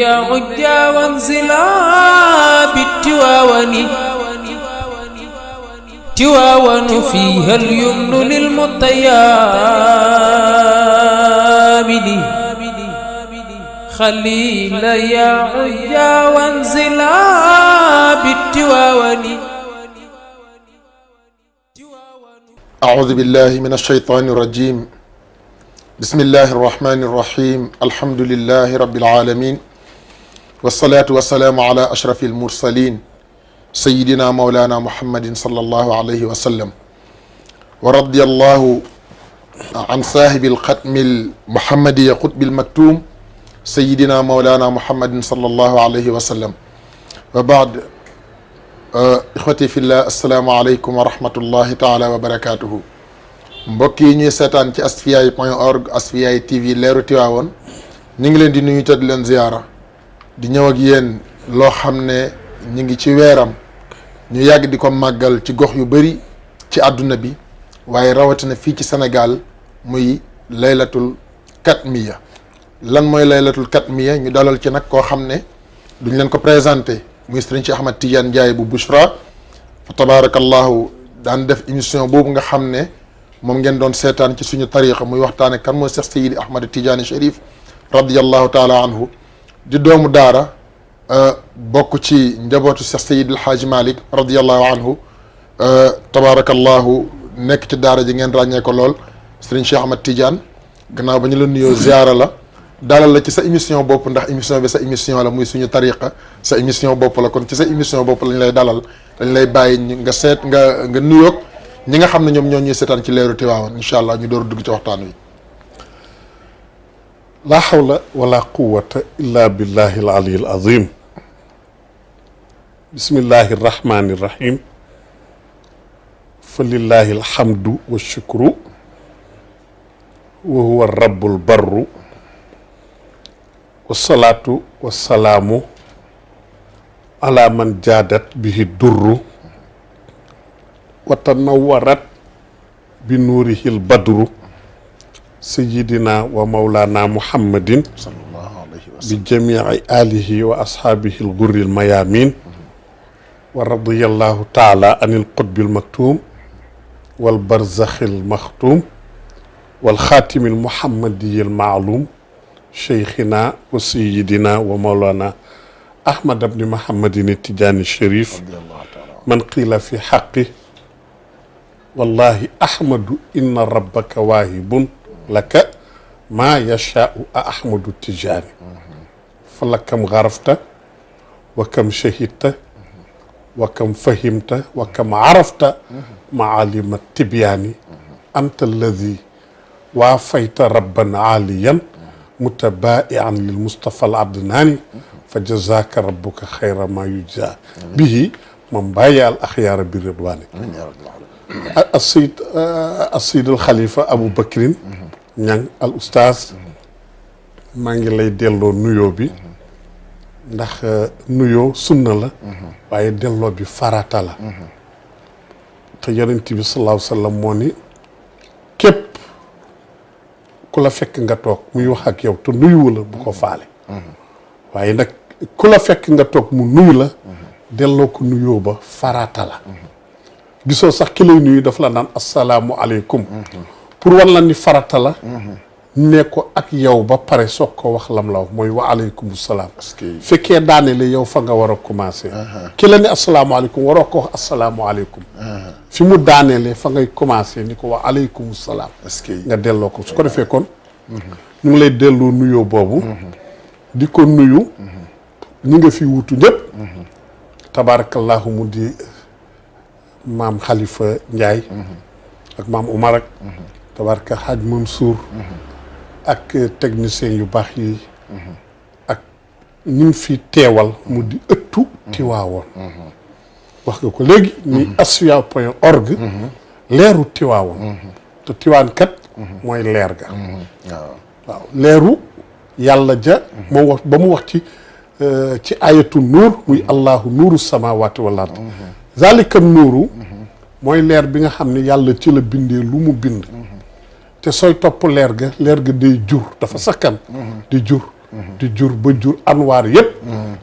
يا عجا وانزلا بالتواون تواون فيها اليمن للمطيابد خليل يا عجا وانزلا بالتواون. أعوذ بالله من الشيطان الرجيم. بسم الله الرحمن الرحيم. الحمد لله رب العالمين والصلاة والسلام على أشرف المرسلين سيدنا مولانا محمد صلى الله عليه وسلم ورضي الله عن صاحب الختم المحمدي قطب المكتوم سيدنا مولانا محمد صلى الله عليه وسلم وبعد. إخوتي في الله السلام عليكم ورحمة الله تعالى وبركاته. mbokk yi ñuy seetaan ci asfiyahi.org asfiyahi TV leeru Tiwaawoon ñu ngi leen di nuyu te di leen ziyaara di ñëw ak yéen loo xam ne ñu ngi ci weeram ñu yàgg di ko màggal ci gox yu bëri ci àdduna bi waaye rawatina fii ci Sénégal muy laylatul katmiya. lan mooy laylatul katmiya? ñu dalal ci nag koo xam ne duñ leen ko présenté muy Sëriñ Cheikh Ahmad Tidiane Ndiaye bu Bouchra fa tabarakallahu daan def émission boobu nga xam ne moom ngeen doon seetaan ci suñu tariqa muy waxtaane kan mooy Cheikh Seydi Ahmad Tidiane Chérif radiyallahu taala anhu di doomu daara bokk ci njabootu Cheikh Seydi El Hadji Malick radiyallahu anhu tabarakallahu nekk ci daara ji ngeen ràññee ko lool Serigne Cheikh Ahmad Tidiane gannaaw ba ñu la nuyoo ziara la dalal la ci sa émission bopp ndax émission bi sa émission la muy suñu tariqa sa émission bopp la kon ci sa émission bopp lañ lay dalal dañ lay bàyyi nga seet nga nuyoog ñi nga xam ne ñoom ñoo ñuy seetaan ci leeru Tiwaawan incha allah ñu door a dugg ci waxtaan wi. laa hawla wala quwwata illa billahi al ali al azim. bismillahi rahmani rahim. fa lillahi alhamdu wa shukru wa huwa rabbul barru wa salaatu wa salaamu ala man jaadat bihi durru wa tanawwarat bi nuurihil badru sayyidina wa mawlana muhammadin sallallahu alayhi wa sallam bi jami'i alihi wa ashaabihi al-ghurril mayamin wa radiyallahu taala anil qutbil maktum wal barzakhil makhtum wal khatimil muhammadiyil ma'lum shaykhina wa sayyidina wa mawlana ahmad ibn muhammadin Tidiane Chérif man qila fi haqqi wallahi ahmadu inna rabbaka waahibun laka maa yashaau a ahmadu Tijaani fa la kam garafta wa kam shahidta wa kam fahimta wa kam arafta maalima tibyaani anta alladi waafayta rabban aaliyan mutabaa'ian lil Mustafa al Adnaani fa jazaaka rabbuka xayra maa yujzaa bihi man bàyyi al axyaara bi ridwaani. As-Sayyid al-Khalifa Abu Bakrin Ñang al Oustaz maa ngi lay delloo nuyoo bi ndax nuyoo sunna la waaye delloo bi farata la te Yonent bi sallallahu alayhi wa sallam moo ni képp ku la fekk nga toog muy wax ak yow te nuyu la bu ko faale waaye nag ku la fekk nga toog mu nuyu la delloo ko nuyoo ba farata la. gisoo sax ki lay nuyu daf la naan asalaamualeykum pour wan la ni farata la ne ko ak yow ba pare soog ko wax lam la wax mooy wa aleykum salaam fekkee daanele yow fa nga war a commencé ki la ne asalaamualeykum waroo ko wax asalaamualeykum fi mu daaneele fa ngay commencé ni ko wa aleykum salaam nga delloo ko su ko defee kon ñu ngi lay delloo nuyoo boobu di ko nuyu ñi nga fi wutu ñëpp tabaarakallahu mu di maam Khalifa Ndiaye ak maam Oumar ak tabarka Hadj Mansour ak technicien yu baax yi ak ñu fi teewal mu di ëttu Tiwaawoon wax nga ko léegi ni asfiyahi.org leeru Tiwaawoon te Tiwaan kat mooy leer ga waaw leeru yàlla ja moo wax ba mu wax ci ayatu nuur muy allahu nuuru samawati wal ard zalika nuuru mooy leer bi nga xam ne yàlla ci la bindee lu mu bind te sooy topp leer ga day jur dafa sakkan di jur di jur ba jur anwaar yëpp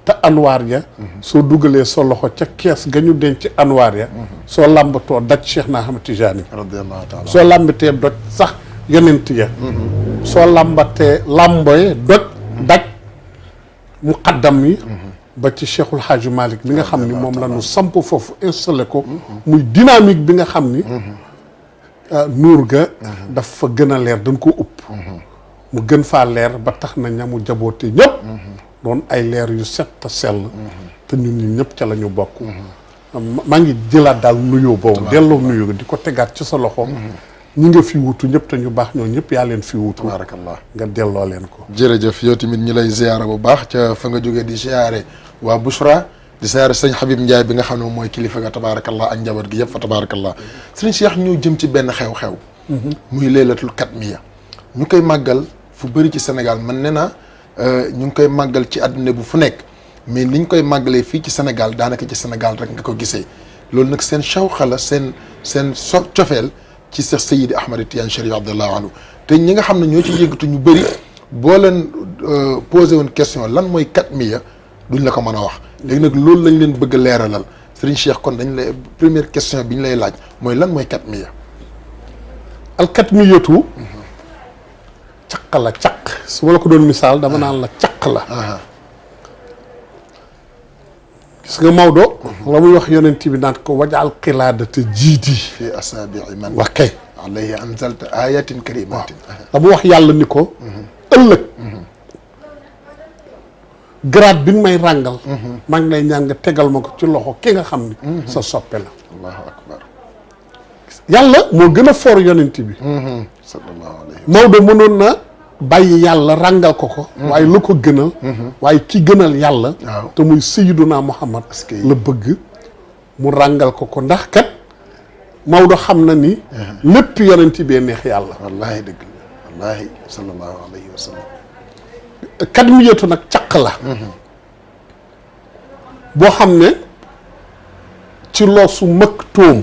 te anwaar ya soo dugalee sa loxo ca kees ga ñu denc anwaar ya soo làmbatoo daj Cheikh na Ahmad Tijaani radiyallahu taala soo làmbatee doj sax yonent ya soo làmbatee làmboye daj muqaddam yi ba ci Cheikhul Hadji Malick bi nga xam ni moom la ñu samp foofu installé ko muy dynamique bi nga xam ni nuur ga dafa gën a leer dañ ko upp mu gën faa leer ba tax na ñamu jaboote ñëpp doon ay leer yu set te sell te ñun ñi ñëpp ca la ñu bokk maa ngi jëlaat daal nuyoo boobu delloo nuyoo di ko tegaat ci sa loxo ñi nga fi wutu ñëpp te ñu baax ñoo ñëpp yaa leen fi wutu tabarakallah nga delloo leen ko jërëjëf yow tamit ñu lay ziyaara bu baax ca fa nga jógee di ziyaare waa Bouchra di ziyaare sëñ Habib Ndiaye bi nga xam ne mooy kilifa ga tabarakallah ak njaboot gi yëpp fa tabarakallah sëriñ Cheikh ñoo jëm ci benn xew-xew muy laylatul katmiya ñu koy màggal fu bëri ci Sénégal man ne na ñu ngi koy màggal ci àdduna bu fu nekk mais liñ koy màggalee fii ci Sénégal daanaka ci Sénégal rek nga ko gisee loolu nag seen shawqa la seen cofeel ci Cheikh Seydi Ahmad Tidiane Chérif radiyallahu anhu te ñi nga xam ne ñoo ci yëngatu ñu bëri boo leen posé woon question lan mooy katmiya duñ la ko mën a wax léegi nag loolu lañ leen bëgg a leeralal Serigne Cheikh kon dañ lay première question bi ñu lay laaj mooy lan mooy katmiya al katmiyatu caq la caq su ma la ko doon misaal dama naan la caq la gis nga Maodo la muy wax yonent bi naan ko wajaal xilaadata jiidi fi asaabii man wax kay alayhi anzalta ayatin karimatin dama wax yàlla ni ko ëllëg grade bi nga may ràngal maa ngi lay ñaan nga tegal ma ko ci loxo ki nga xam ni sa soppe la allahu akbar yàlla moo gën a foor yonent bi sallallahu alayhi Maodo mënoon na bàyyi yàlla ràngal ko waaye lu ko gënal waaye ki gënal yàlla te muy Sayyiduna Muhammad la bëgg mu ràngal ko ndax kat Maodo xam na ni lépp yonent bee neex yàlla wallahi dëgg la wallahi sallallahu alayhi wa sallam katmiyatu nag caq la boo xam ne ci loosu maktuum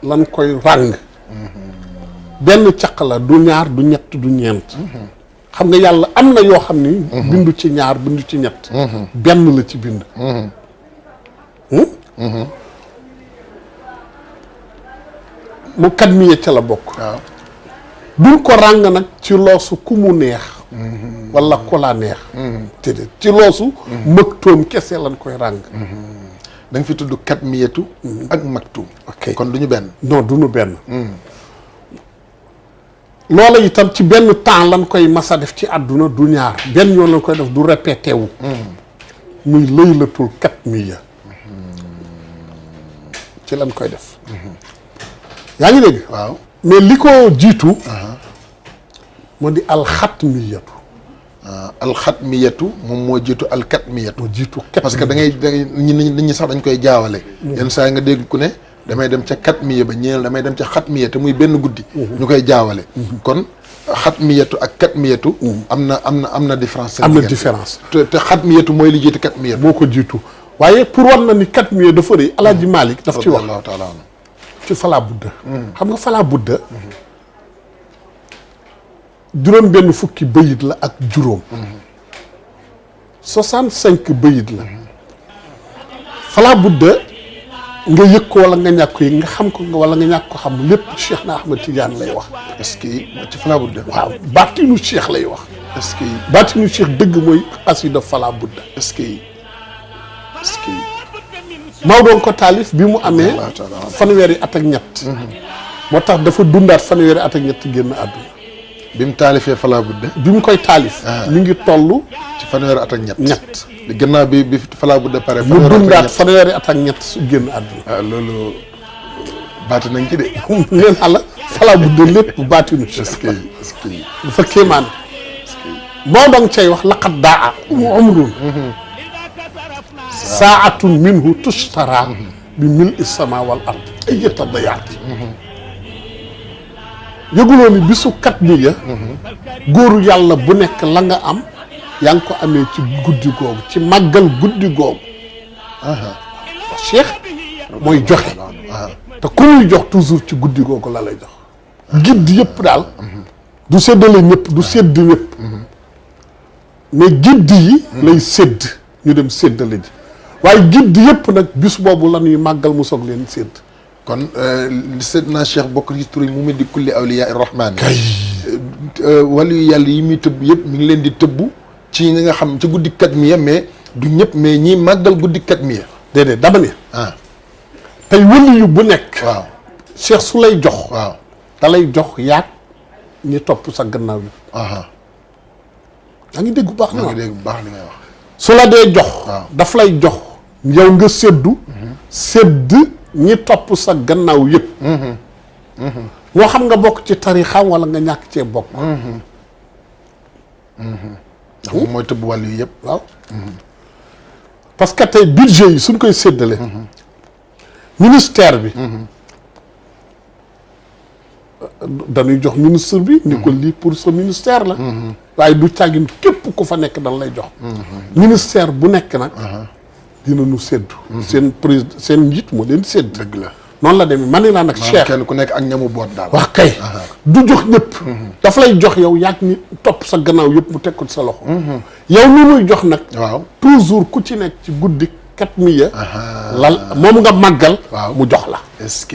lan koy ràng benn caq la du ñaar du ñett du ñeent xam nga yàlla am na yoo xam ni bindu ci ñaar bindu ci ñett benn la ci bind mu katmiya ca la bokk waaw duñ ko ràng nag ci loosu ku mu neex wala ku la neex te ci loosu maktuum kese lan koy ràng da nga fi tudd katmiyatu ak maktuum ok kon du ñu benn non du ñu benn loola itam ci benn temps lan koy masa def ci àdduna du ñaar benn yoon lan koy def du répété wu muy laylatul katmiya ci lan koy def yaa ngi dégg waaw mais li ko jiitu moo di alxatmiyatu alxatmiyatu moom moo jiitu alkatmiyatu moo jiitu parce que da ngay nit ñi sax dañ koy jaawale yenn saa yi nga dégg ku ne damay dem ca katmiya ba ñeel damay dem ca xatmiya te muy benn guddi ñu koy jaawale kon xatmiyatu ak katmiyatu am na différence am na différence te xatmiyatu mooy li jiitu katmiyatu moo ko jiitu waaye pour war na ni katmiya dafa rëy Alaaji Malick daf ci wax radiyallahu taala anhu ci Fala Budda xam nga Fala Budda juróom benn fukki bayit la ak juróom 65 bayit la Fala Budda nga yëg ko wala nga ñàkk ko yëg nga xam ko wala nga ñàkk ko xam lépp Cheikh na Ahmad Tidiane lay wax est-ce que ci Fala Budda waaw baatinu Cheikh lay wax est-ce que baatinu Cheikh dëgg mooy xasida Fala Budda est-ce que Maodo ko taalif bi mu amee fanweeri at ak ñett moo tax dafa dundaat fanweeri at ak ñett génn àdduna bi mu taalifee Fala Budda bi mu koy taalif mi ngi toll ci fanweeri at ak ñett gannaaw bi Fala Budda pare mu dundaat fanweeri at ak ñett su génn àdduna loolu baati nañ ci de nee naa la Fala Budda lépp baatinu ci est-ce que dafa kéemaan Maodo nga cay wax laqad daa umrun saatun minhu tushtara bi mil sama wal ard ay yëtta dayaati yëguloo ni bisu katmiya góoru yàlla bu nekk la nga am yaa ngi ko amee ci guddi googu ci màggal guddi googu Cheikh mooy joxe te ku muy jox toujours ci guddi googu la lay jox gidd yëpp daal du séddale ñëpp du sédd ñëpp mais gidd yi lay sédd ñu dem séddale ji waaye gidd yëpp nag bis boobu la ñuy màggal mu soog leen sédd kon Seydina Cheikh bokk ci tur yi mu di kulli awliyaa rahmaan kay wàllu yàlla yi muy tëbb yëpp mi ngi leen di tëbb ci ñi nga xam ci guddi katmiya mais du ñëpp mais ñi màggal guddi katmiya déedéet dama ne tey wëli yu bu nekk waaw Cheikh su lay jox waaw da lay jox yaag ñi topp sa gannaaw yi yaa ngi dégg bu baax maa ngi dégg bu baax li ngay wax su la dee jox waaw daf lay jox yow nga séddu sédd ñi topp sa gannaaw yëpp moo xam nga bokk ci tarixam wala nga ñàkk cee bokk ndax moom mooy tëbb wàll yi yëpp waaw parce que tey budget yi suñ koy séddale ministère bi dañuy jox ministre bi ni ko lii pour sa ministère la waaye du càggin képp ku fa nekk dañ lay jox ministère bu nekk nag dina nu séddu seen président seen njiit moo leen sédd dëgg la noonu la demee man ni laa nag Cheikh kenn ku nekk ak ñamu boot daal wax kay du jox ñëpp daf lay jox yow yaag ni topp sa gannaaw yëpp mu teg ko ci sa loxo yow ni muy jox nag waaw toujours ku ci nekk ci guddi katmiya lal moom nga màggal waaw mu jox la est-ce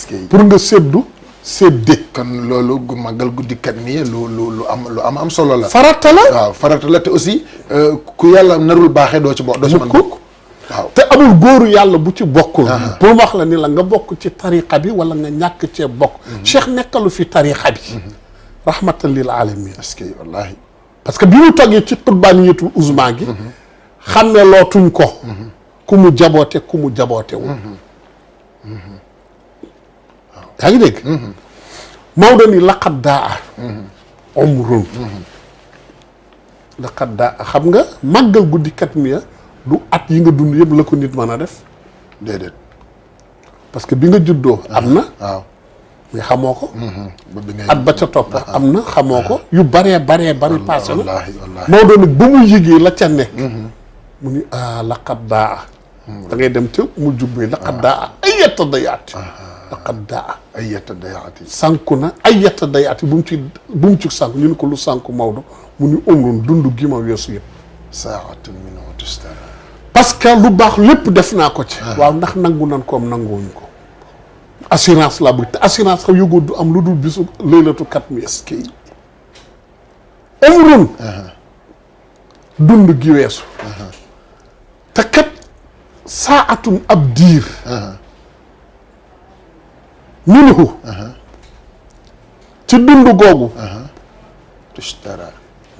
que pour nga séddu sédde kon loolu gu màggal guddi katmiya lu am solo la farata la waaw farata la te aussi ku yàlla narul baaxee doo ci mën bokk waaw te amul góoru yàlla bu ci bokkul pour wax la ni la nga bokk ci tariqa bi wala nga ñàkk cee bokk Cheikh nekkalu fi tariqa bi rahmatan lil alamin est-ce que wallaahi parce que bi mu toggee ci xutbaaniyatul uzma gi xam ne lootuñ ko ku mu jaboote ku mu jaboote wu yaa ngi dégg Maodo ni laqad daa umrun laqad daa xam nga màggal guddi katmiya du at yi nga dund yëpp la ko nit mën a def déedéet parce que bi nga juddoo am na waaw mais xamoo ko bi ngay at ba ca topp am na xamoo ko yu bari passé na wallaahi Maodo nag ba mu yëgee la ca nekk mu ni laqad daa da ngay dem ca mu jubbi laqad daa ay yetta dayaati laqad daa ay yetta dayaati sànku na ay yetta dayaati bu mu ci sànku ñu ne ko lu sànku Maodo mu ni umrun dund gi ma weesu yëpp saa'atun minhu tustara parce que lu baax lépp def naa ko ci waaw ndax nangu nan koom nanguwuñ ko assurance la bëgg te assurance xam yógóo du am lu dul bisu laylatu katmiya est-ce que umrun dund gi weesu te kat saa'atun ab diir minhu ci dund googu tustara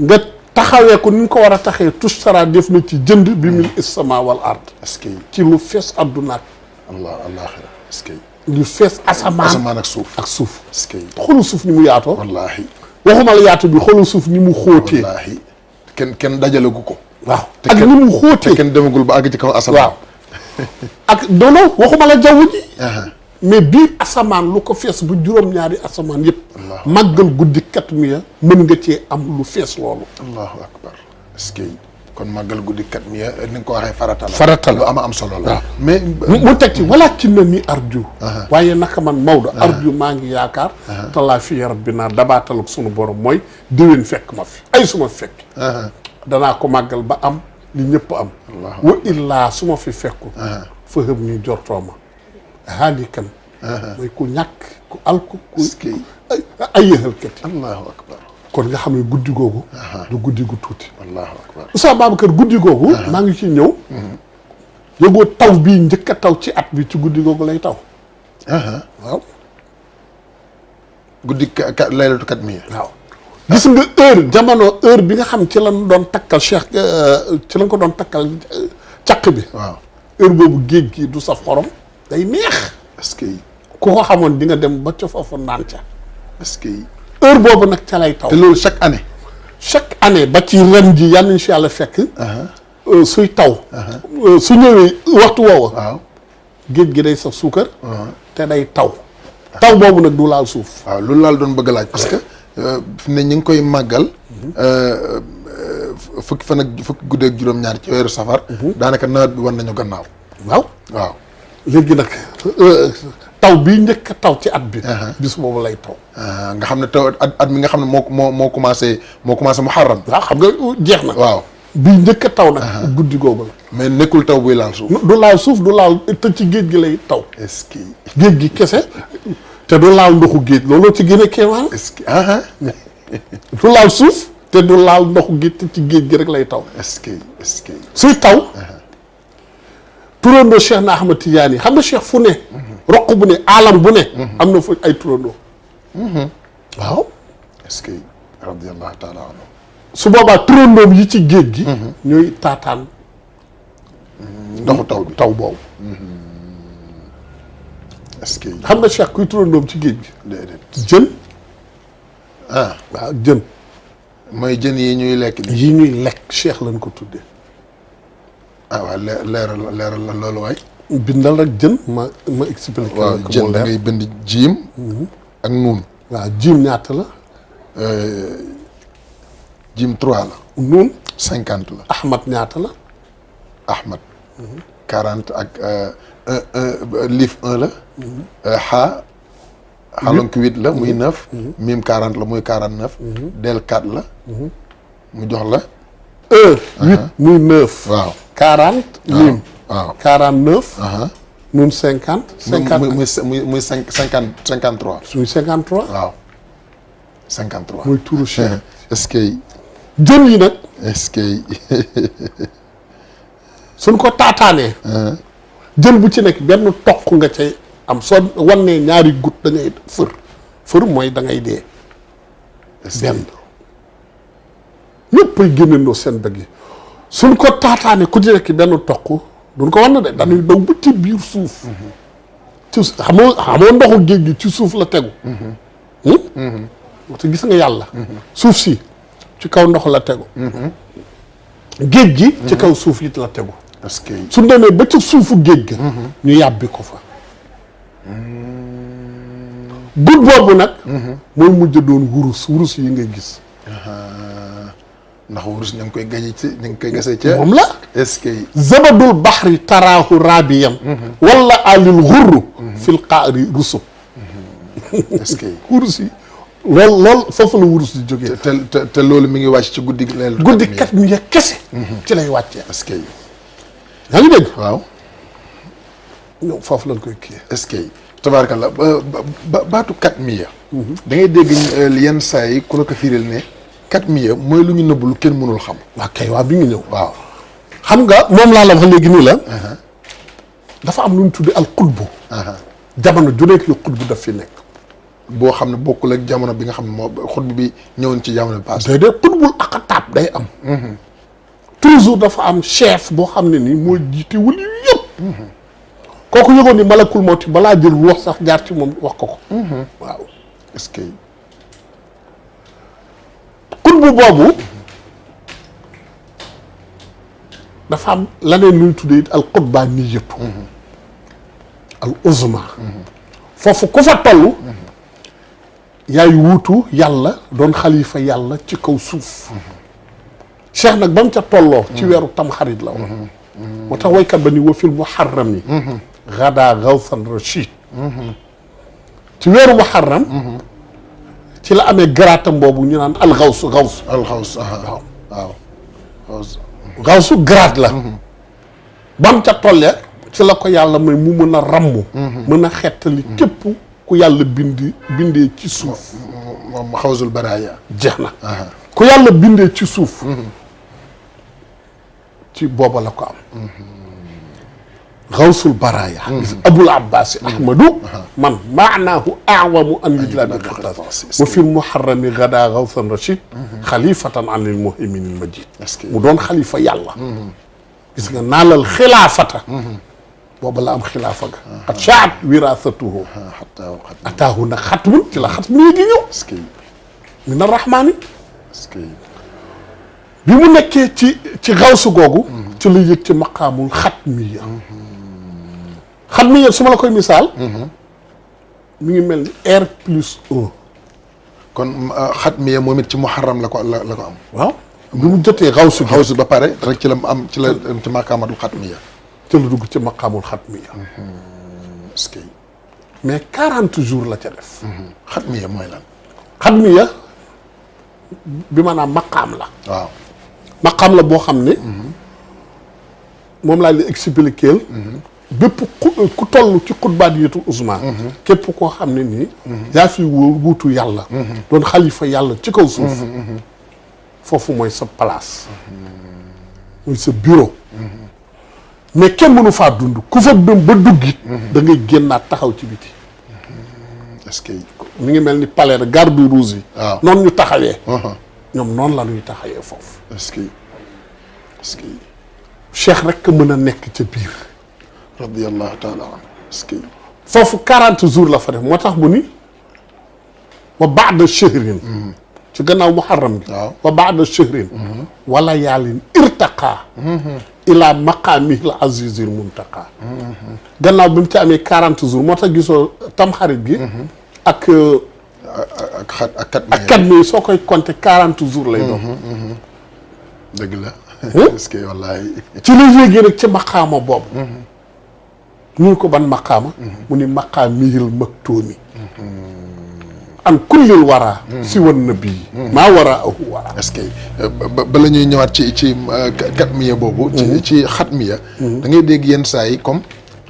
nga taxawee ko ni ñu ko war a taxee tustara def na ci jënd bi mil issamaa wal ard est-ce que ci lu fees addunaak allaaxira est-ce que lu fees asamaan ak suuf est-ce que xolu suuf ni mu yaatoo wallaahi waxuma la yaatu bi xolu suuf ni mu xóotee wallaahi kenn dajalagu ko waaw ak ni mu xóotee kenn demagul ba àgg ci kaw asamaan waaw ak non waxuma la jaww ji mais biir asamaan lu ko fees bu juróom-ñaari asamaan yëpp màggal guddi katmiya mën nga cee am lu fees loolu allahu akbar est-ce que kon màggal guddi katmiya ni nga ko waxee farata la lu am solo la waaw mais mu teg ci walaakin na ni arju waaye naka man Maodo arju maa ngi yaakaar talaa fi rabbi naa dabaataluk sunu borom mooy déwén fekk ma fi ay suma fekk danaa ko màggal ba am li ñëpp am wa illaa su ma fi fekku fa hëb ñu jortooma haalikan mooy ku ñàkk ku alku ku ay yëxalkat allahu akbar kon nga xam ne guddi googu du guddi gu tuuti allahu akbar Oustaz Babacar guddi googu maa ngi ci ñëw yëgoo taw bii njëkk a taw ci at bi ci guddi googu lay taw waaw guddi laylatu katmiya waaw gis nga heure bi nga xam ci lañ doon takkal Cheikh ci lañ ko doon takkal caq bi waaw heure boobu géej gi du saf xorom day neex est-ce que ku ko xamoon di nga dem ba ca foofu naan ca est-ce que heure boobu nag ca lay taw te loolu chaque année ba ci ren ji yàlla incha allah fekk suy taw su ñëwee waxtu woowa waaw géej gi day saf suukar te day taw boobu nag du laal suuf waaw loolu laal doon bëgg a laaj parce que fi ne ñu ngi koy màggal fukki fan ak fukki guddi ak juróom-ñaar ci weeru safar daanaka nawet bi war nañu gannaaw waaw waaw léegi nag taw bii njëkk a taw ci at bi bis boobu lay taw nga xam ne taw at mi nga xam ne moo commencé muharram waaw xam nga jeex na waaw bii njëkk a taw nag guddi googu la mais nekkul taw buy laal suuf du laal suuf du laal te ci géej gi lay taw est-ce que géej gi kese te du laal ndoxu géej looloo ci gën a kéemaan est-ce que du laal suuf te du laal ndoxu géej te ci géej gi rek lay taw est-ce que suy taw turandoo Cheikh na Ahmad Tidiane yi xam nga Cheikh fu ne roq bu ne alam bu ne am na fa ay turandoo waaw est-ce que radiyallahu taala anhu su boobaa turandoom yi ci géej gi ñooy taataan ndoxu taw boobu est-ce que xam nga Cheikh kuy turandoom ci géej gi déedéet jën waaw jën mooy jën yi ñuy lekk ni yi ñuy lekk Cheikh lañ ko tuddee waaw leeral la loolu waay bindal rek jën ma expliqué waaw jën da ngay bind jiim ak nuun waaw jiim ñaata la jiim 3 la nuun 50 la Ahmad ñaata la Ahmad 40 ak liif 1 la xaa xalonk 8 la muy 9 miim 40 la muy 49 del 4 la mu jox la heure 8 muy 9 waaw 40 miim waaw 49 nun 50 muy 53 muy 53 waaw 53 muy turu Cheikh est-ce que jën yi nag est-ce que suñ ko taataanee jën bu ci nekk benn toq nga cay am soo wannee ñaari gut da ngay fër mooy da ngay dee benn ñëpp ay génnendoo seen bëgg yi suñ ko taataanee ku ci nekk benn toq duñ ko wan na de dañuy daw ba ci biir suuf ci xamoo ndoxu géej gi ci suuf la tegu te gis nga yàlla suuf si ci kaw ndox la tegu géej gi ci kaw suuf it la tegu est-ce que su demee ba ca suufu géej ga ñu yàbbi ko fa gut boobu nag mooy mujj doon wurus yi ngay gis ndax wurus ñu ngi koy gañe ci ñu ngi koy gasee ca moom la est-ce que zabadul baxri taraahu rabiyan wala alil xurru fil qaari rusub est-ce que wurus yi lool foofu la wurus di jógee te loolu mi ngi wàcc ci guddi leel guddi kat mi ya kese ci lay wàccee est-ce que yaa ngi dégg waaw ñoom foofu lañ koy kii est-ce que tabaarkalla baatu kat miya da ngay dégg yenn saa yi ku la ko firil ne kat miya mooy lu ñu nëbb lu kenn mënul xam waa kay waa bi ngi ñëw waaw xam nga moom laa la wax léegi nii la dafa am lu ñu tuddee al xutbu jamono ju nekk yu xutbu daf fi nekk boo xam ne bokkul ak jamono bi nga xam ne moo xutbu bi ñëwoon ci jamono bi passé déedéet xutbul aqtaab day am toujours dafa am chef boo xam ne nii mooy jiite wali yëpp kooku yëgoon ni malakul mawti balaa jël ruux sax jaar ci moom wax ko waaw est-ce que xutbu boobu dafa am laneen luy tuddee al xutbaa nii yëpp al uzma foofu ku fa toll yaay wuutu yàlla doon xalifa yàlla ci kaw suuf cheikh nag ba mu ca tolloo ci weeru tamxarit la woon moo tax waykat ba ni wa fil muharram yi gada gawsan rachid ci weeru muharram ci la amee garaatam boobu ñu naan al xawsu waaw xawsu garaat la ba mu ca tollee ci la ko yàlla may mu mën a ramm mën a xettali képp ku yàlla bindee ci suuf moom xawsul baraaya jeex na ku yàlla bindee ci suuf ci booba la ko am xawsul baraaya abul abbasi ahmadu man maanaahu awamu an yujlada biqtas wa fil muharrami gada xawsan rachid xalifatan an lil muhimmin al majid mu doon xalifa yàlla gis nga naalal xilaafata booba la am xilaafa ga at shaat wirasatuhu ataahu nag xatmun ci la xatmu yéegi ñëw min arrahmaani bi mu nekkee ci xawsu googu ci la yëg ci maqaamul xatmiya xatmiya su ma la koy misaal mi ngi mel ni R+1 kon xatmiya moom it ci muharram la ko am waaw bi mu jotee xawsu ba pare rek ci la am ci maqaamatul xatmiya ci la dugg ci maqaamul xatmiya est-ce que mais 40 jours la ca def. xatmiya mooy lan. xatmiya bi maanaam maqaam la. waaw maqaam la boo xam ne. moom laa li expliquer. bépp ku toll ci xutbaaniyatul uzma. képp koo xam ne nii. yaa fi wuutu yàlla. doon xalifa yàlla ci kaw suuf. foofu mooy sa place. mooy sa bureau. mais kenn mënu faa dund ku fa dem ba duggit da ngay génnaat taxaw ci biti. est-ce que. mi ngi mel ni palais de garde rouge yi. waaw noonu ñu taxawee. ñoom noonu la ñuy taxawee foofu. est-ce que est-ce que. cheikh rek mën a nekk ca biir. radiyallahu taala anhu. est-ce que. foofu 40 jours la fa def moo tax mu ni wa baada shahrin ci gannaaw muharram gi. waaw wa baada shahrin wala yaalin irtaqa ila maqaamihi al azizil muntaqa gannaaw bi mu ci amee 40 jours moo tax gisoo tamxarit gi ak kat mi soo koy compter 40 jours lay doon. dëgg la. est-ce que wallahi. ci la yéegee nag ci maqaama boobu. ñu ko ban maqaama. mu ni maqaamihil maktuumi. an kullil wara. si wan nabi. maa waraahu wara. est-ce que bala ñuy ñëwaat ci katmiya boobu. ci xatmiya. da ngay dégg yenn saa yi comme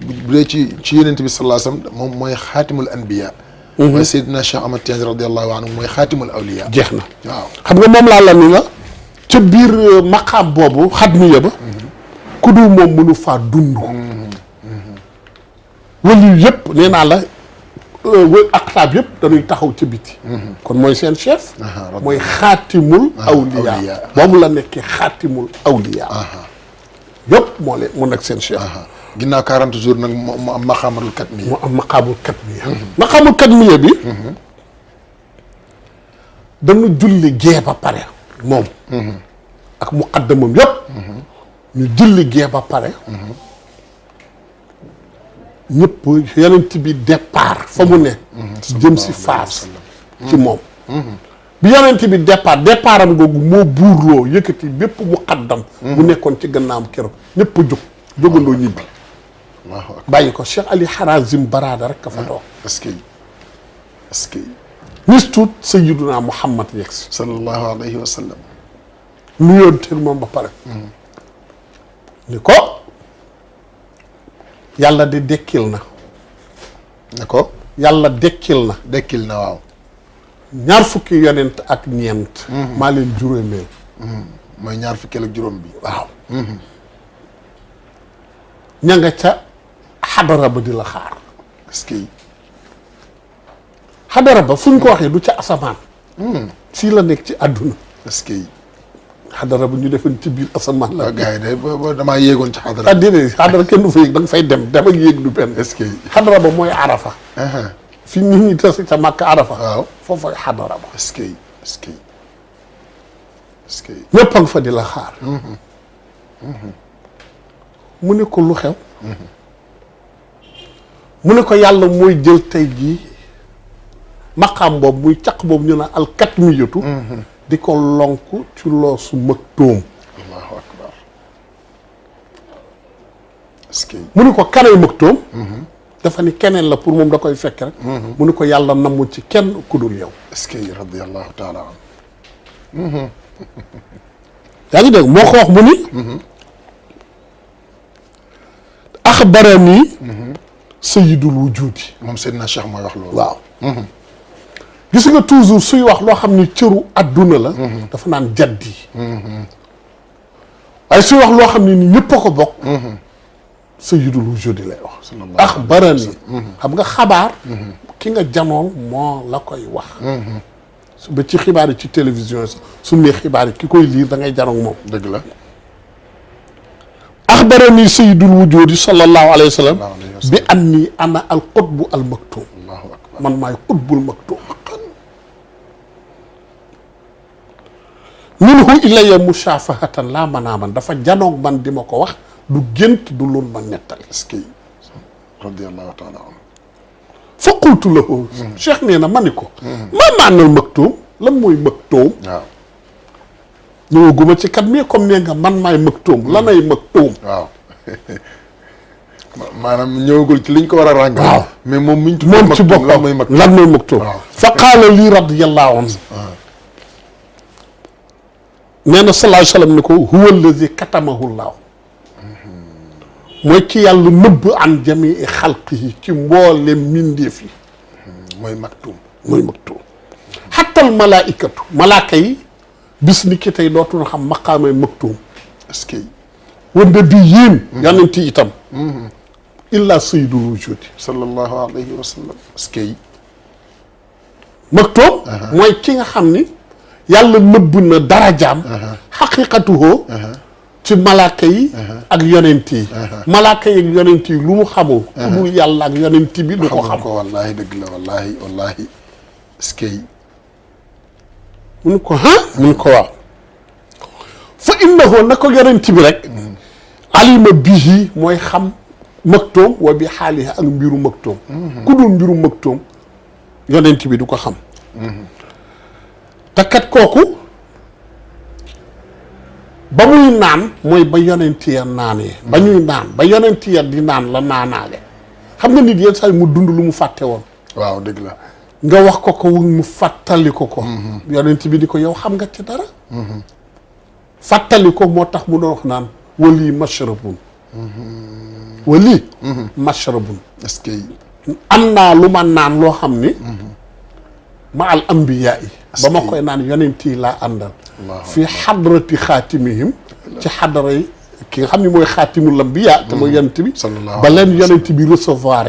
bu dee ci yonent bi sallallahu alayhi wasallam moom mooy xaatimul anbiya. mooy Seydina Cheikh Ahmad Tidiane radiyallahu anhu mooy xaatimul awliya. jeex na waaw xam nga moom laa la ni la. ca biir maqaam boobu xatmiya ba. ku dul moom mënu faa dund. wali yëpp nee naa la aktaab yëpp dañuy taxaw ca biti. kon mooy seen chef. mooy xaatimul awliya. boobu la nekkee xaatimul awliya. yëpp moo leen mu nekk seen chef. ginnaaw 40 jours nag mu am maqaamatul katmiya. mu am maqaamul katmiya. maqaamul katmiya bi. dañu julli gee ba pare moom. ak muqaddamam yëpp. ñu julli gee ba pare. ñëpp yonent bi départ fa mu ne. jëm si Faas. ci moom. bi yonent bi départam googu moo buurloo yëkkati bépp muqaddam. bu nekkoon ci gannaam keroog ñëpp a jóg jógandoo ñibbi. bàyyi ko Cheikh Ali Harazim Barada rek ka fa toog. est-ce que est-ce que. nis tuut Sayyiduna Muhammad yegsi. sallallahu alayhi wa sallam. nuyoon teel moom ba pare. ni ko. yàlla de dekkil na. ne ko. yàlla dekkil na. dekkil na waaw. ñaar fukki yonent ak ñeent. maa leen juróomeel. mooy ñaar fukkeel ak juróom bi. waaw. ña nga ca xadara ba di la xaar. est-ce que. xadara ba fu ñu ko waxee du ca asamaan. fii la nekk ci àdduna. est-ce que. xadara ba ñu defoon ci biir asamaan la. gars yi de damaa yéegoon ci xadara. ah déedéet xadara kenn du fa yéeg da nga fay dem ak yéeg du benn. est-ce que. xadara ba mooy arafa. fi nit ñi tase ca Makka arafa. waaw foofu mooy xadara ba. est-ce que est-ce que est-ce que. ñëpp a nga fa di la xaar. mu ne ko lu xew. mu ne ko yàlla mooy jël tey jii maqaam boobu muy caq boobu ñu naan alkatmiyatu. di ko lonk ci loosu maktoom. allahu akbar. est-ce que. mu ne ko kanay maktoom. dafa ni keneen la pour moom da koy fekk rek. mu ne ko yàlla namu ci kenn ku dul yow. est-ce que radiyallahu taala anhu. yaa ngi dégg moo ko wax mu ni. axbarani. sayyidul wujudi. moom Seydina Cheikh mooy wax loolu. waaw. gis nga toujours suy wax loo xam ni cëru adduna la. dafa naan jaddi. waaye suy wax loo xam ne ni ñëpp a ko bokk. sayyidul wujudi lay wax. axbarani. xam nga xabaar. ki nga janoon moo la koy wax. ba ci xibaar yi ci télévision sax su ne xibaar yi ki koy liir da ngay janoog moom. dëgg la. axbarani sayyidul wujudi sallallahu alayhi wa sallam. bi anni ana al qutbu al maktum. allahu akbar. man maay qutbul maktum. minhu ilayya mushafahatan laa manaaman dafa janoog man di ma ko wax du gént du loolu ma nettali. est-ce que radiyallahu taala anhu. fa qultu lahu. cheikh nee na ma ni ko. maa maanal maktuum lan mooy maktuum. waaw. ñëwaguma ci kat mi comme nee nga man maay maktuum lanay maktuum. waaw. maanaam ñëwagul ci liñ ko war a ràngal. waaw mais moom miñ tudd moom ci boppam lan mooy maktuum. fa qaala lii radiyallahu anhu. nee na sallallahu alayhi wa sallam ne ko huwa allazi katamahu llahu. mooy ki yàlla nëbb an jamii xalqihi ci mboolem mbindeef yi. mooy maktuum. mooy maktuum. xattal malaaikatu malaaka yi bis ni ki tey dootul xam maqaamay maktuum. est-ce que. wante bi yéen. yonent yi itam. illa sayyidul wujudi. sallallahu alayhi wa sallam. est-ce que. maktuum. mooy ki nga xam ni yàlla nëbb na darajaam. xaqiqatuhoo. ci malaaka yi. ak yonent yi. malaaka yi ak yonent yi lu mu xamul. ku dul yàlla ak yonent bi du ko xam. ko wallaahi dëgg la wallaahi est-ce que. mun ko mun ko waaw. fa innahu na ko yonent bi rek. alima bihi mooy xam maktoom wa bi xaalihi ak mbiru maktoom. ku dul mbiru maktoom yonent bi du ko xam. te kat kooku ba muy naan mooy ba yonent ya naanee. ba ñuy naan ba yonent ya di naan la naanaale. xam nga nit yenn saa yi mu dund lu mu fàtte woon. waaw dëgg la. nga wax ko mu fàttali ko. yonent bi di ko yow xam nga ci dara. fàttali ko moo tax mu doon wax naan wali mashrabun. wali. mashrabun. est-ce que. am naa lu ma naan loo xam ni. ma al ambiyaa yi. ba ma koy naan yonent yi laa àndal. fi xadrati xaatimihim. ci xadara yi ki nga xam ni mooy xaatimul ambiyaa te mooy yonent bi. ba leen yonent bi recevoir.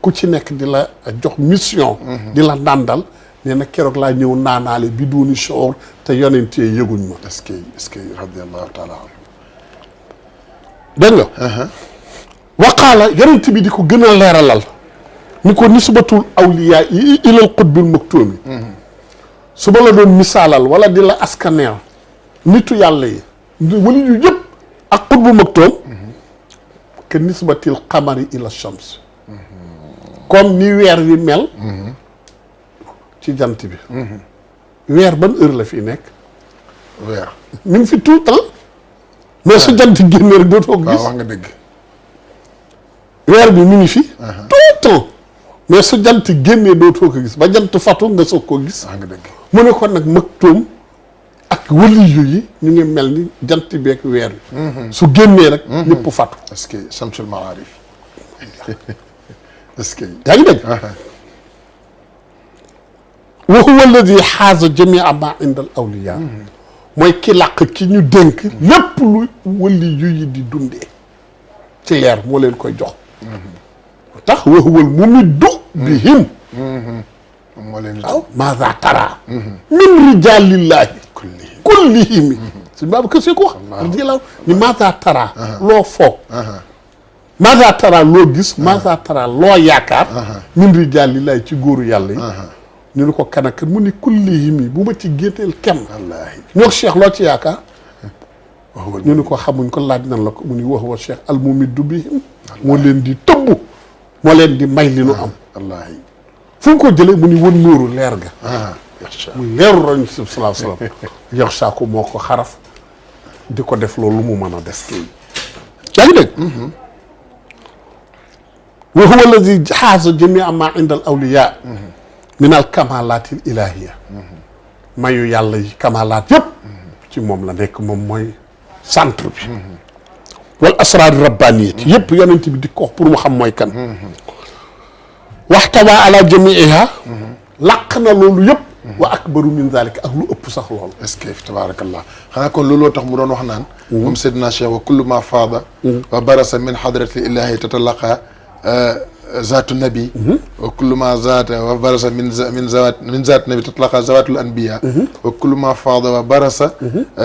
ku ci nekk di la jox mission. di la nàndal nee na keroog laa ñëw naanaale bi duuni shoor te yonent yi yëguñ ma. est-ce que radiyallahu taala anhu. dégg nga. waqaala yonent bi di ko gën a leeralal. ni ko nisbatul awliyaa yi ilal qutbil maktuumi. su ma la doon misaalal wala di la askaneel nitu yàlla yi wala yu yëpp ak qutbu maktuum. que nisbatil qamari ila shams. comme ni weer wi mel. ci jant bi. weer ban heure la fi nekk. weer. mi ngi fi tout le temps. mais su jant génnee rek dootoo ko gis. waaw wax nga dëgg. weer bi mi ngi fi. tout le temps. mais su jant génnee dootoo ko gis ba jant fatu nga soog koo gis. wax nga dëgg. mu ne kon nag maktuum ak waliyu yi ñu ngi mel ni jant beeg weer wi. su génnee rek. ñëpp fatu. est-ce que Shamsul Maarif. est-ce que. yaa ngi dégg. wa huwa alladi xaaza jamia ma inda al awliya. mooy ki làq ki ñu dénk. lépp lu waliyu yi di dundee. ci leer moo leen koy jox. tax wa huwa al mumiddu bihim. moo leen waaw maza tara. min rijalillahi. kullihim. suñu baabu kër see ko wax. radiyallahu ni maza tara. loo foog. maza tara loo gis. maza tara loo yaakaar. min rijalillahi ci góoru yàlla yi. ñu ne ko kan ak kan mu ni kullihim bu ma ci génneel kenn. wallaahi ñoo Cheikh loo ci yaakaar. ñu ne ko xamuñ ko laaj nan la ko mu ni wax wa Cheikh al mumiddu bihim. moo leen di tëbb. moo leen di may li nu am. wallaahi fu mu ko jëlee mu ni wën nóoru leer ga. muy leeru roñ si salaa salaam. yox saako moo ko xaraf di ko def loolu mu mën a def. yaa ngi dégg. wa huwa alladi xaasa jamia ma inda al awliya min al kamalaat al ilahiya. mayu yàlla yi kamalaat yëpp. ci moom la nekk moom mooy centre bi. wal asraar rabbaniyati yëpp yonent bi di ko wax pour mu xam mooy kan. waxtawa ala jamiiha. làq na loolu yëpp. wa akbaru min zalika ak lu ëpp sax loolu. est-ce que tabaarakallah xanaa kon looloo tax mu doon wax naan. moom Seydina Cheikh wa kullu ma faada. wa barasa min hadrati ilahi tatalaqa zaatu nabi. wa kullu ma zaata wa barasa min zaati nabi tatalaqa zawaatul anbiya. wa kullu ma faada wa barasa.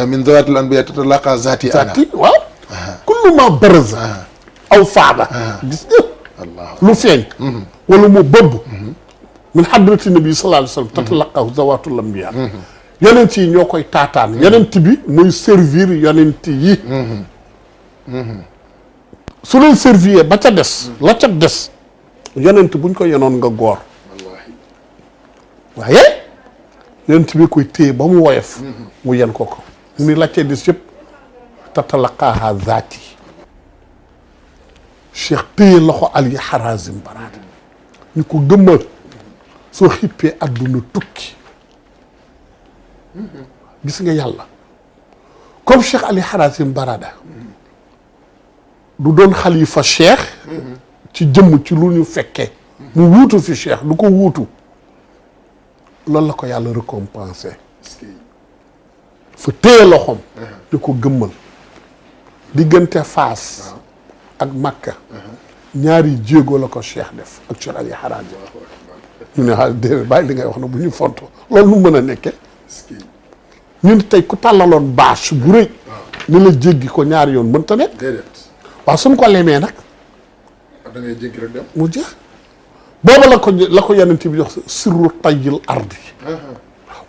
min zawaatul anbiya tatalaqa zaati ana. waaw. kullu ma barasa. aw faada. gis nga. lu feeñ. wala mu bëbb. min hadrati nabi sallallahu alayhi wa sallam tatalaqahu zawaatul anbiya. yonent yi ñoo koy taataan. yonent bi muy servir yonent yi. su leen servir ba ca des. la ca des. yonent buñ ko yenoon nga góor. waaye. yonent bi koy téye ba mu woyof. mu yen ko ko. mu ni la ca des yëpp tatalaqaha zaati. Cheikh téye loxo Ali Harazim Barada ñu ko gëmmal soo xippee àdduna tukki gis nga yàlla comme Cheikh Ali Harazim Barada du doon xalifa Cheikh ci jëmm ci lu ñu fekkee mu wuutu fi Cheikh du ko wuutu loolu la ko yàlla récompensé fa téye loxoom di ko gëmmal diggante Faas ak Makka ñaari jéego la ko Cheikh def ak Cheikh Ali Harazim ñu ne xaalis déedéet bàyyi li ngay wax na bu ñu fonto loolu nu mën a nekke ñun tey ku tàllaloon bâche bu rëy ni la jéggi ko ñaari yoon mënta nekk waaw suñ ko lemee nag da ngay jéggi rek dem mu jeex booba la ko yonent bi jox sirru tayyil ardi waaw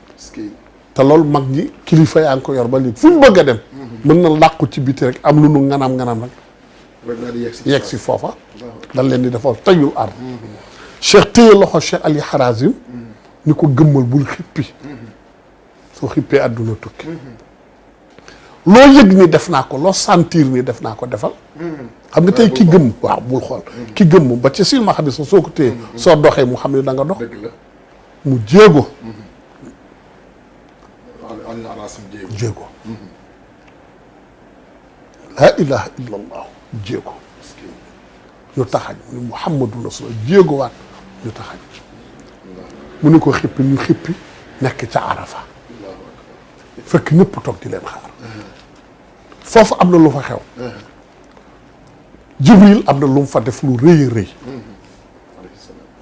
te loolu mag ñi kilifa yaa ngi ko yor ba léegi fu ñu bëgg a dem mën na làqu ci biti rek am lu nu nganam rek yegg si foofa dañ leen di defal tayyul ardi Cheikh téye loxo Cheikh Ali Harazim ni ko gëmmal bul xippi soo xippee àdduna tukki loo yëg ni def naa ko loo sentir ni def naa ko defal xam nga tey ki gëmm waaw bul xool ki gëmm ba ci silmaxa bi sax soo ko téye soo doxee mu xam ne da nga dox mu jéego jéego laa ilaha illa allah jéego ñu taxañ mu ni muhammadu rasul jéego waat ñu taxañ mu ni ko xippi ñu xippi nekk ca Arafa fekk ñëpp toog di leen xaar foofu am na lu fa xew Jibril am na lu mu fa def lu rëy a rëy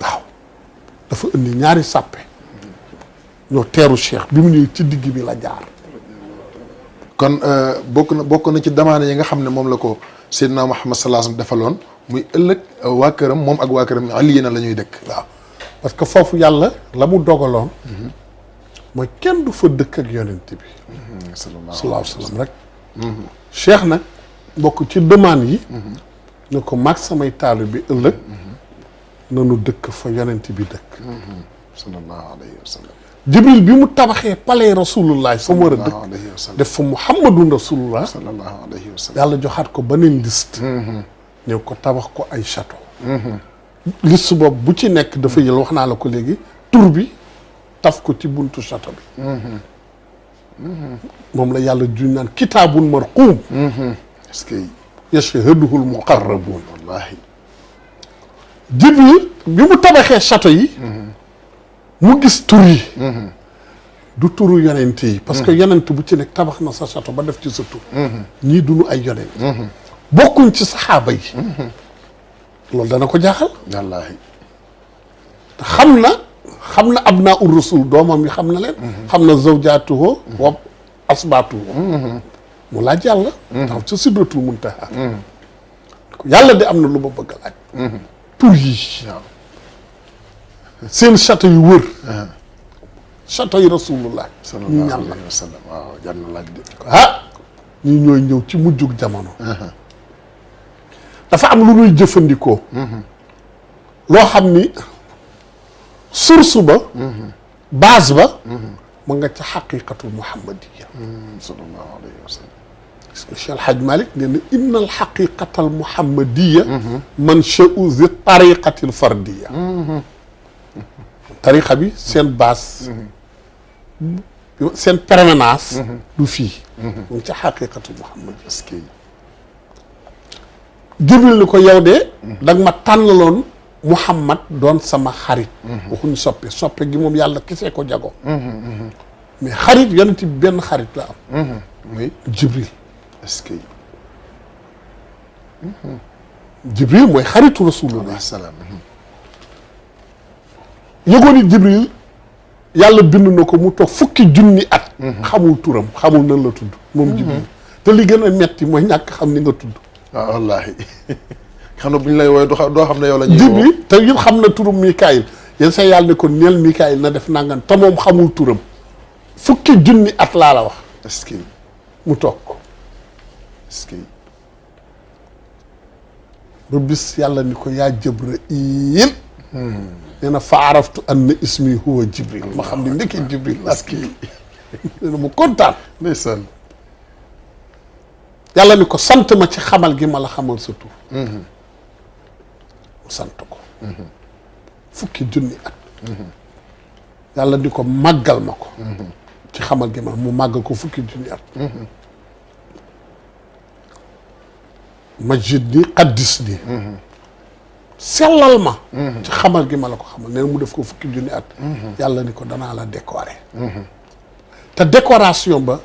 waaw dafa indi ñaari sàppe ñoo teeru Cheikh bi mu ñëwee ci digg bi la jaar kon bokk na ci demande yi nga xam ne moom la ko Seydina Muhammad sallallahu alayhi wasallam defaloon muy ëllëg waa këram moom ak waa këram aliyina la ñuy dëkk waaw parce que foofu yàlla la mu dogaloon mooy kenn du fa dëkk ak yonent bi sallallahu alayhi wasallam rek Cheikh nag bokk ci demande yi ne ko mag samay taalu bi ëllëg nanu dëkk fa yonent bi dëkk sallallahu alayhi wasallam Jibril bi mu tabaxee palais rasulullah fa mu war a dëkk def fa muhammadun rasulullah sallallahu alayhi wasallam yàlla joxaat ko beneen liste ñëw ko tabax ko ay château liste boobu bu ci nekk dafa jël wax naa la ko léegi tur bi taf ko ci buntu château bi moom la yàlla juñ naan kitaabun marquum est-ce que yashhaduhul muqarrabuun wallahi Jibril bi mu tabaxee château yi mu gis tur yi du turu yonent yi parce que yonent bu ci nekk tabax na sa château ba def ci sa tur ñii duñu ay yonent bokkuñ ci saxaaba yi loolu dana ko jaaxal wallahi te xam na abnaa ur rasul doomam yi xam na leen xam na zawjaatuhu wa asbaatuhu mu laaj yàlla taxaw ca sidratul muntaha yàlla de am na lu ma bëgg a laaj tur yi seen château yu wër château yi rasulullah ñu ñan la waaw jar na laaj de ñi ñooy ñëw ci mujjug jamono dafa am lu ñuy jëfandikoo loo xam ni source ba base ba mu nga ca xaqiqatul muhammadiya sallallahu alayhi wa sallam Cheikh El Hadj Malick nee na inna al xaqiqatal muhammadiya mansha'u zi tariqatil fardiya tariqa bi seen base seen permanence du fii mu ngi ca xaqiqatul muhammadiya est-ce que Jibril ni ko yow de danga ma tànnaloon Muhammad doon sama xarit waxuñu soppe gi moom yàlla kese ko jago mais xarit yonent bi benn xarit la am muy Jibril est-ce que Jibril mooy xaritu rasulullah alayhi salaam yëgoon ni Jibril yàlla bind na ko mu toog fukki junni at xamul turam xamul nan la tudd moom Jibril te li gën a metti mooy ñàkk xam ni nga tudd waaw wallaahi xam ne bu ñu lay wooye doo xam ne yow la ñuy Jibril te yëpp xam na turam Mikaayil yéen sa yàlla ne ko neel Mikaayil na def nangam te moom xamul turam fukki junni at laa la wax est-ce que mu toog ko est-ce que ba bis yàlla ni ko yaa Jibril nee na fa araftu anna ismi huwa Jibril ma xam ne ndekki Jibril est-ce que nee na mu kontaan ndeysaan yàlla ni ko sant ma ci xamal gi ma la xamal sa tur sant ko fukki junni at yàlla di ko màggal ma ko ci xamal gi ma mu màggal ko fukki junni at majid ni qaddis ni sellal ma ci xamal gi ma la ko xamal nee na mu def ko fukki junni at yàlla ni ko danaa la décorer te décoration ba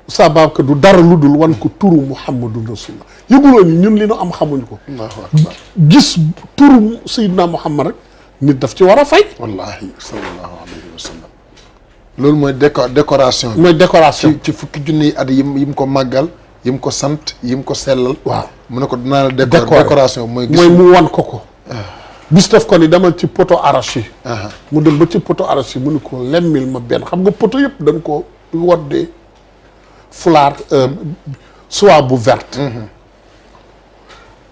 Oustaz Babacar du dara lu dul wan ko turu Muhammadun Rasulullah yëguloo ni ñun li nu am xamuñ ko gis turu Seydina Muhammad rek nit daf ci war a fay wallahi sallallahu alayhi wa sallam loolu mooy décoration mooy décoration ci fukki junni at yim ko màggal yim ko sant yim ko sellal waaw mu ne ko dinaa la décoration mooy mu wan ko bis daf ko ni demal ci poteau arraché mu dem ba ci poteau arraché mu ne ko lemmil ma benn xam nga poteau yëpp dañ ko woddee fulaar soie bu verte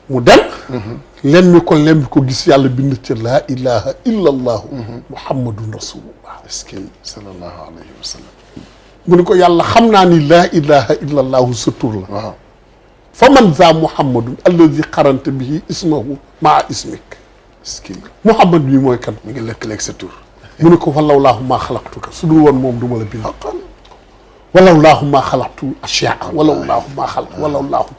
mu dem lemmi ko gis yàlla bind ci laa ilaha illa allahu muhammadun rasulullah est-ce que sallallahu alayhi wa sallam mu ne ko yàlla xam naa ni laa ilaha illa allahu sa tur la waaw fa man za muhammadun alladi qaranta bihi ismahu maa ismik est-ce que muhammad bi mooy kan mi ngi lëkkaleeg sa tur mu ne ko walawlaahu maa xalaqtuka su dul woon moom du ma la bind walawlaahu maa xalaqtu ashyaa walawlaahu maa xalaq walawlaahu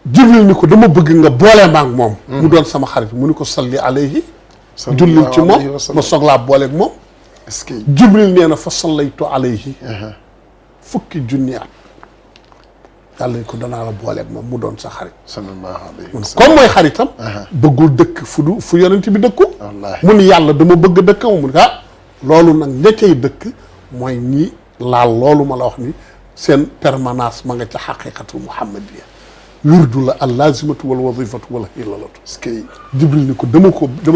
jibril ni ko dama bëgg nga boole ma ak moom mu doon sama xarit mu ni ko salli alayhi jullil ci moom ma soog laa booleeg moom est-ce que jibril nee na fa sallaytu alayhi fukki junni at yàlla ni ko danaa la booleeg moom mu doon sa xarit sallallahu alayhi wa sallam comme mooy xaritam bëggul dëkk fu yonent bi dëkku mu ni yàlla dama bëgg dëkk mu ni loolu nag ña cay dëkk mooy ñi laal loolu ma la wax ni seen permanence ma nga ca xaqiqatul muhammadiya wirdu la al lazimatu wal wazifatu wala hilalatu est-ce que jibril ni ko dama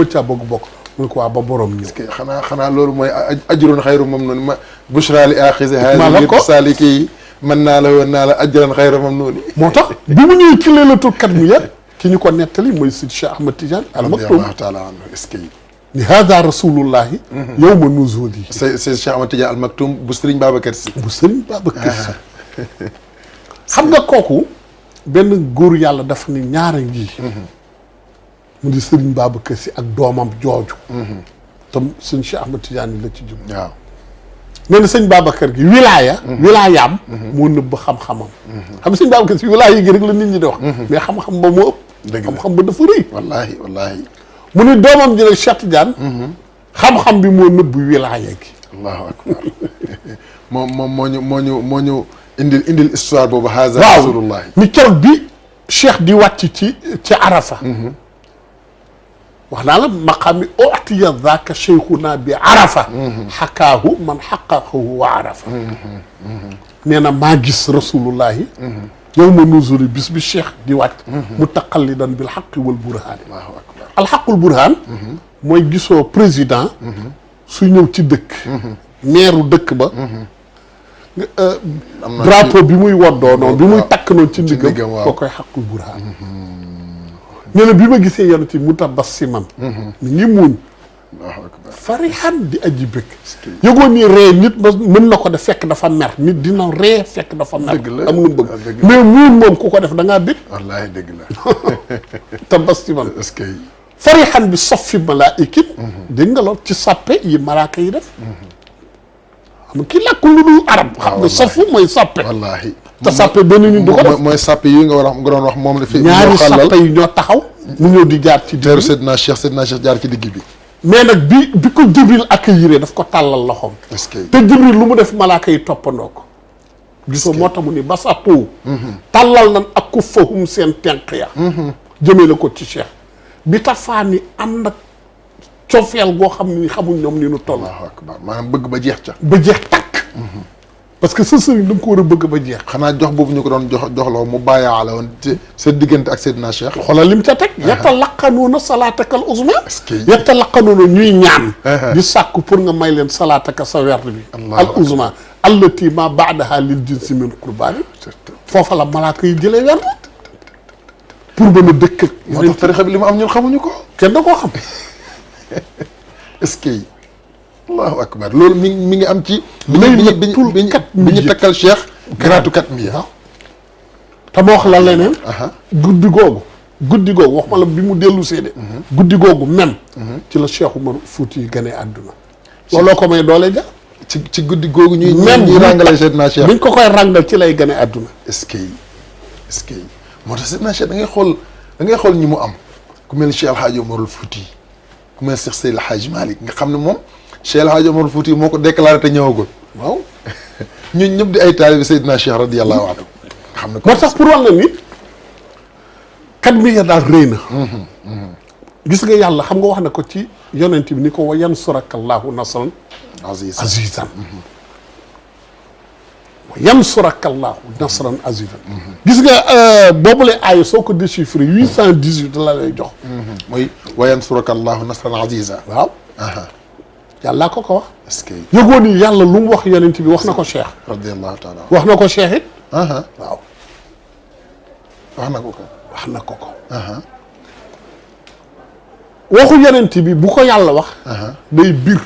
caa bëgg bokk mu ne ko waa ba borom ñëw est-ce que xanaa loolu mooy ajrun xayru mamnun ma bushra li axizi maa la ko haadi saliki yi mën naa la woon naa la ajran xayru mamnun moo tax bi mu ñëwee ci laylatul qadr ki ñu ko nettali mooy Sidi Cheikh Ahmad Tidiane al Maktoum radiyallahu taala anhu est-ce que ni hada rasulullahi yawma nuzuli c'est Cheikh Ahmad Tidiane al Maktoum bu Serigne Babacar Sy bu Serigne Babacar Sy xam nga kooku benn góor yàlla dafa ni ñaara ngi mu di Serigne Babacar Sy ak doomam jooju tam sëñ Cheikh Ahmad Tidiane la ci jub waaw nee na sëñ Babacar gi wilaayaam moo nëbb xam-xamam xam sëñ Babacar Sy wilaaya gi rek la nit ñi di wax mais xam-xam ba moo ëpp xam-xam ba dafa rëy wallahi mu ni doomam ji nag Cheikh Tidiane xam-xam bi moo nëbb wilaaya gi allahu akbar moom moo ñu indil histoire boobu haza waaw rasulullah ni keroog bi cheikh di wàcc ci arafa wax naa la maqaami utiya zaaka cheikhuna bi arafa xakaahu man xaqaqahu wa arafa nee na maa gis rasulullahi yow ma nuzuli bis bi cheikh di wàcc mutaqallidan bil xaqi wal burhaani allahu akbar alxaqul burhaan mooy gisoo président su ñëw ci dëkk meeru dëkk ba drapeau bi muy woddoo noonu bi muy takk noonu ci ndiggam koo koy xaqul burhaan nee na bi ma gisee yonent bi mutabassiman mi ngi muuñ farihan di aji bëgg yëgoon ni ree nit mën na ko def fekk dafa mer nit dina ree fekk dafa mer am lu mu bëgg mais muuñ moom ku ko def da ngaa bëgg wallaahi dëgg la tabassiman est-ce que farihan bi saffi malaa'ikin dégg nga lool ci sàppe yi malaaka yi def xam nga kii làkk lu dul arab xam nga safu mooy sàppe wallaahi te sàppe benn nit du ko def mooy sàppe yi nga doon wax moom la fi ñaari sàppe yi ñoo taxaw mu ñëw di jaar ci teeru Seydina Cheikh jaar ci digg bi mais nag bi ko Jibril accueillir daf ko tàllal loxoom est-ce que te Jibril lu mu def malaaka yi toppandoo ko gisoo moo tax mu ni basatu tàllal nan ak ku fahum seen tenq ya jëmee la ko ci Cheikh bi tafaa ni ànd ak cofeel goo xam ni xamuñ ñoom ni nu toll allahu akbar maanaam bëgg ba jeex ca ba jeex takk parce que sa sëriñ da nga ko war a bëgg ba jeex xanaa jox boobu ñu ko doon joxloo mu bàyyaale woon sa diggante ak Seydina Cheikh xoolal lim ca teg yatalaqanuuna salaatakal uzma est-ce que yatalaqanuuna ñuy ñaan di sàkku pour nga may leen salaataka sa werd bi al uzma allati ma baadaha lil jinsi min qurbaani foofa la malaaka yi jëlee werd pour mën a dëkk ak moo tax tarixa bi li mu am ñun xamuñu ko kenn da koo xam est-ce que allahu akbar loolu mi ngi am ci bi ñu takkal Cheikh garaatu kat mi waaw te ma wax la leneen. guddi googu wax ma la bi mu dellu seede. guddi googu même. ci la Cheikh Umar Fouti gane àdduna. looloo ko may doole ja. ci guddi googu ñuy ràngale Seydina Cheikh. biñ ko koy ràngal ci lay gane àdduna. est-ce que moo tax Seydina Cheikh da ngay xool ñi mu am ku mel Cheikh El Hadj Omarul Fouti ku mel Cheikh Seydil Hadj Malick nga xam ne moom Cheikh El Hadj Omarul Fouti moo ko déclaré te ñëwagul. waaw ñun ñëpp di ay taalibi Seydina Cheikh radiyallahu anhu nga xam ne moo tax pour wax la ni kat mi ya daal rëy na. gis nga yàlla xam nga wax na ko ci yonent bi ni ko wa yansurakallaahu nasran azizan wa yansurakallaahu nasran azizan gis nga boobule aaya soo ko déchiffré 818 la lay jox. mooy wa yansurakallaahu nasran azizan. waaw. yàlla ko wax. est-ce que yëgoo ni yàlla lu mu wax yonent bi wax na ko Cheikh. radiyallahu taala wax na ko Cheikh it. waaw. wax na ko ko. wax na ko ko. waxu yonent bi bu ko yàlla wax. day bir.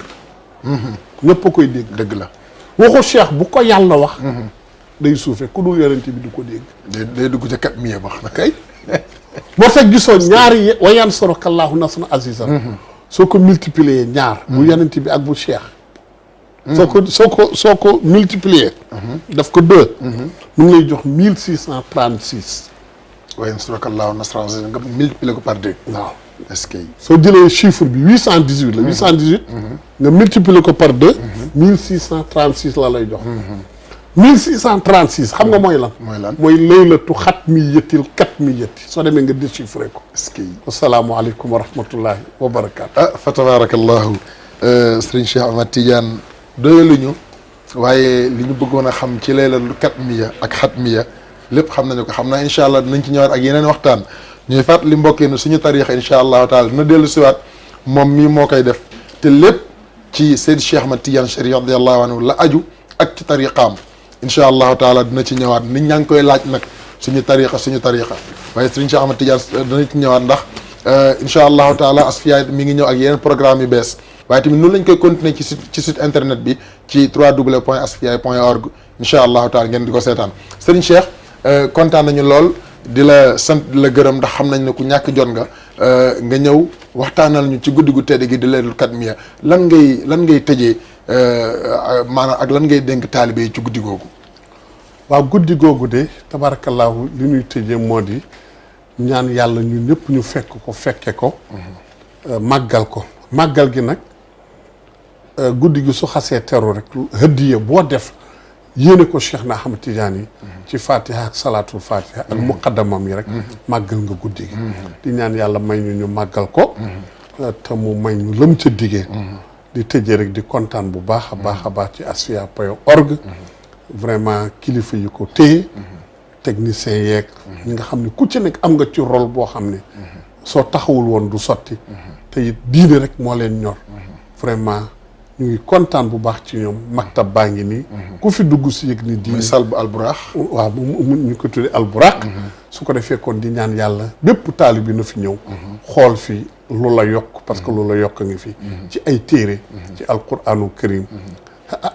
ñëpp a koy dégg. dëgg la. waxu Cheikh bu ko yàlla wax. day suufe ku dul yonent bi du ko dégg. day dugg ca kat miye wax na kay. moo tax gisoo ñaari wa yansurakallaahu nasran azizan soo ko multiplier ñaar. bu yonent bi ak bu Cheikh. soo ko multiplier. daf ko 2. mu ngi lay jox 1636. wa yansurakallaahu nasran azizan nga multiplier ko par 2. waaw. est-ce que soo jëlee chiffre bi 818 la. 818. nga multiplier ko par 2. 1636 la lay jox. 1636 xam nga mooy lan. mooy laylatu xatmiyatil katmiyati soo demee nga déchiffré ko. est-ce que. asalaamaaleykum wa rahmatullahi wa barakaatu. fa tabarakallahu Serigne Cheikh Ahmad Tidiane doyaluñu waaye li ñu bëggoon a xam ci laylatu katmiya ak xatmiya lépp xam nañu ko xam naa incha allah dinañ ci ñëwaat ak yeneen waxtaan. ñuy fàttali mbokk yi ne suñu tariixa incha allahu taala dina dellu siwaat moom mii moo koy def te lépp ci Seydi Cheikh Ahmad Tidiane Chérif radiyallahu anhu la aju ak ci tariqaam incha allahu taala dina ci ñëwaat nit ñaa ngi koy laaj nag suñu tariixa waaye Serigne Cheikh Ahmad Tidiane dina ci ñëwaat ndax incha allahu taala Asfiyahi mi ngi ñëw ak yeneen programme yu bees waaye tamit noonu lañ koy continuer ci site internet bi ci www.asfiyahi.org incha allahu taala ngeen di ko seetaan Serigne Cheikh kontaan nañu lool. di la sant di la gërëm ndax xam nañ ne ku ñàkk jot nga ñëw waxtaanal ñu ci guddi gu tedd gi di laylatul katmiya lan ngay tëjee maanaam ak lan ngay dénk taalibe yi ci guddi googu. waaw guddi googu de tabarakallahu li ñuy tëjee moo di ñaan yàlla ñun ñëpp ñu fekke ko. màggal ko màggal gi nag guddi gi su xasee teru rek hëddiya boo def. yéene ko Cheikh na Ahmad Tidiane yi ci fatiha ak salaatul fatiha ak muqaddamam yi rek màggal nga guddi gi di ñaan yàlla may ñu màggal ko te mu may ñu lëm ca digee di tëjee rek di kontaan bu baax a baax ci asfiyahi.org vraiment kilifa yi ko téye technicien yeeg ñi nga xam ne ku ci nekk am nga ci rôle boo xam ne soo taxawul woon du sotti te it diine rek moo leen ñor vraiment ñu ngi kontaan bu baax ci ñoom maktab baa ngi nii ku fi dugg si yëg ni diine salbu alburaax waaw ñu ko tuddee alburaax su ko defee kon di ñaan yàlla bépp taalibe bi na fi ñëw xool fi lu la yokk parce que lu la yokk ngi fi ci ay téere ci alquraanu karim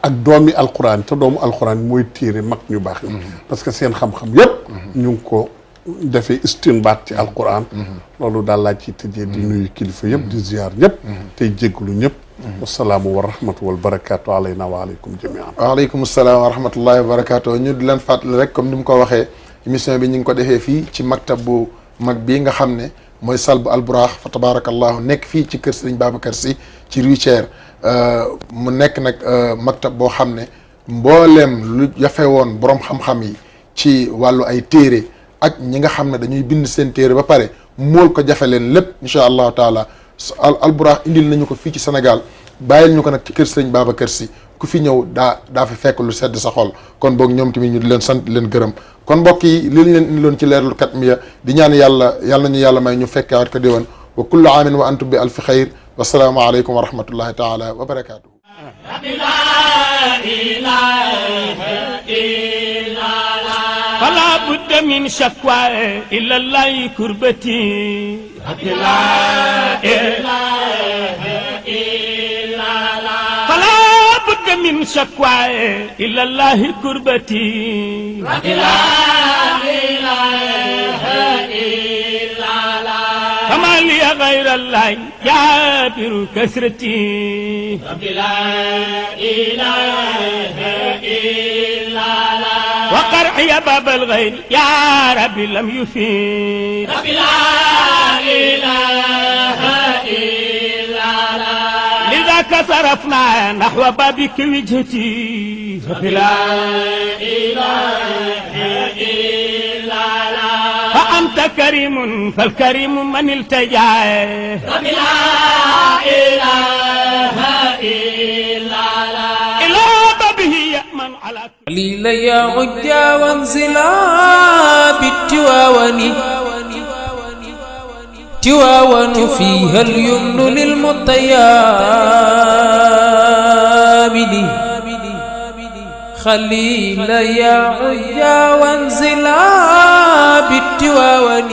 ak doomi alquran te doomu alquran mooy téere mag ñu baax yi parce que seen xam-xam yépp ñu ngi ko defee istinbaat ci alquran loolu daal laa ci tëjee di nuyu kilifa yëpp di ziar ñëpp tey jégglu ñëpp wasalaamu wa rahmatu wal barakaatu alayna wa aleykum jamian waaleykum salaam wa rahmatullahi wa barakaatu ñu di leen fàttali rek comme ni mu ko waxee émission bi ñu ngi ko defee fii ci maktab bu mag bii nga xam ne mooy salbu alburaax fa tabarakallahu nekk fii ci kër Serigne Babacar Sy ci Rue Thiers mu nekk nag maktab boo xam ne mbooleem lu jafe woon borom xam-xam yi ci wàllu ay téere ak ñi nga xam ne dañuy bind seen téere ba pare mool ko jafe leen lépp incha allahu taala alburaax indil nañu ko fii ci Sénégal bàyyil ñu ko nag ci kër Serigne Babacar Sy ku fi ñëw daa fi fekk lu sedd sa xol kon boog ñoom tamit ñu di leen sant di leen gërëm kon mbokk yi li ñu leen indiloon ci leerlu katmiya di ñaan yàlla nañu yàlla may ñu fekkewaat ko déwén wa kullu aamin wa antum bi alfi xayr wasalaamu aleykum wa rahmatullahi taala wa barakaatuhu. فلا بد من شكوى إلى الله كربتي لا إله إلا الله فلا بد من شكوى إلى الله كربتي لا إله غير الله جابر كسرتي رب لا إله إلا الله وقرحي باب الغير يا ربي لم يفيد رب لا إله إلا الله لذاك صرفنا نحو بابك وجهتي رب لا إله إلا الله فأنت كريم فالكريم من التجا رب لا إله إلا الله إلى بابه يأمن على قليل يا عجا وانزلا بالتواون تواون فيها اليمن للمطيابد خليل يا عجا وانزلا بالتواون